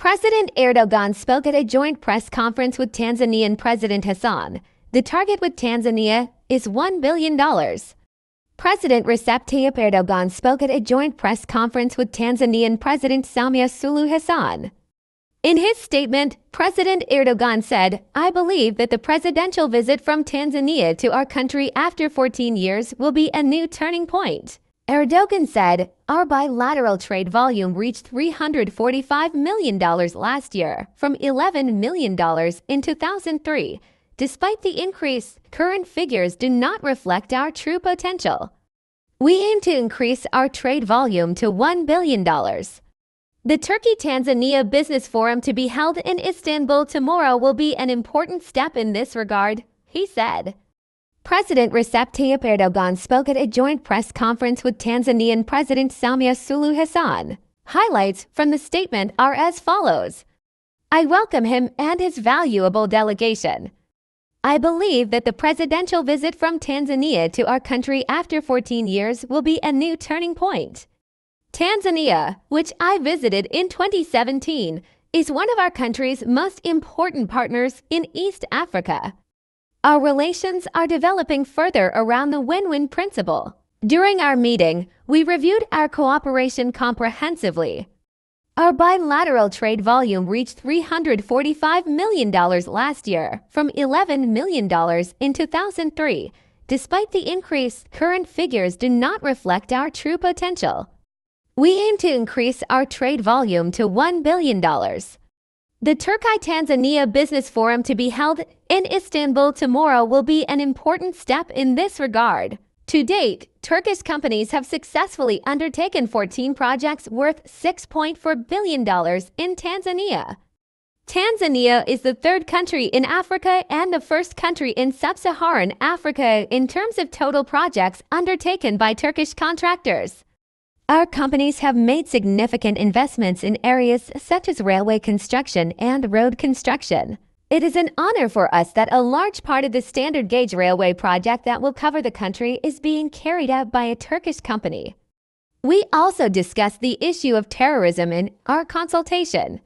President Erdogan spoke at a joint press conference with Tanzanian President Hassan. The target with Tanzania is $1 billion. President Recep Tayyip Erdoğan spoke at a joint press conference with Tanzanian President Samia Suluhu Hassan. In his statement, President Erdogan said, "I believe that the presidential visit from Tanzania to our country after 14 years will be a new turning point." Erdogan said, "Our bilateral trade volume reached $345 million last year, from $11 million in 2003. Despite the increase, current figures do not reflect our true potential. We aim to increase our trade volume to $1 billion. The Turkey Tanzania Business Forum to be held in Istanbul tomorrow will be an important step in this regard," he said. President Recep Tayyip Erdoğan spoke at a joint press conference with Tanzanian President Samia Suluhu Hassan. Highlights from the statement are as follows. "I welcome him and his valuable delegation. I believe that the presidential visit from Tanzania to our country after 14 years will be a new turning point. Tanzania, which I visited in 2017, is one of our country's most important partners in East Africa. Our relations are developing further around the win-win principle. During our meeting, we reviewed our cooperation comprehensively. Our bilateral trade volume reached $345 million last year, from $11 million in 2003. Despite the increase, current figures do not reflect our true potential. We aim to increase our trade volume to $1 billion. The Turkey Tanzania Business Forum to be held in Istanbul tomorrow will be an important step in this regard. To date, Turkish companies have successfully undertaken 14 projects worth $6.4 billion in Tanzania. Tanzania is the third country in Africa and the first country in sub-Saharan Africa in terms of total projects undertaken by Turkish contractors. Our companies have made significant investments in areas such as railway construction and road construction. It is an honor for us that a large part of the standard gauge railway project that will cover the country is being carried out by a Turkish company." We also discussed the issue of terrorism in our consultation.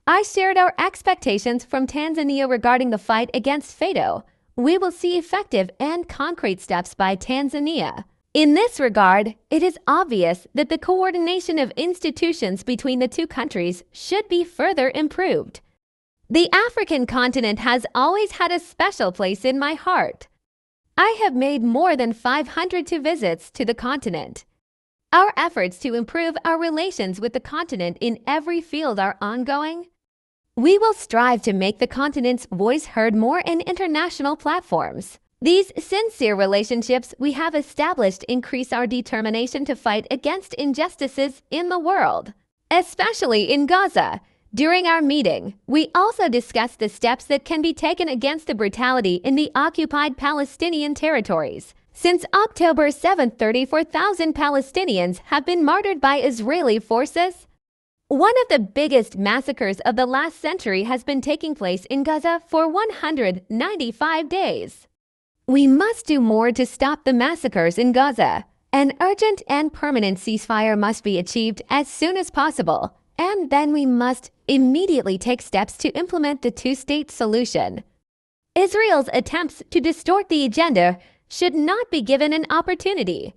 I shared our expectations from Tanzania regarding the fight against FATO. We will see effective and concrete steps by Tanzania. In this regard, it is obvious that the coordination of institutions between the two countries should be further improved. The African continent has always had a special place in my heart. I have made more than 502 visits to the continent. Our efforts to improve our relations with the continent in every field are ongoing. We will strive to make the continent's voice heard more in international platforms. These sincere relationships we have established increase our determination to fight against injustices in the world, especially in Gaza. During our meeting, we also discussed the steps that can be taken against the brutality in the occupied Palestinian territories. Since October 7, 34,000 Palestinians have been martyred by Israeli forces. One of the biggest massacres of the last century has been taking place in Gaza for 195 days. We must do more to stop the massacres in Gaza. An urgent and permanent ceasefire must be achieved as soon as possible, and then we must immediately take steps to implement the two-state solution. Israel's attempts to distort the agenda should not be given an opportunity.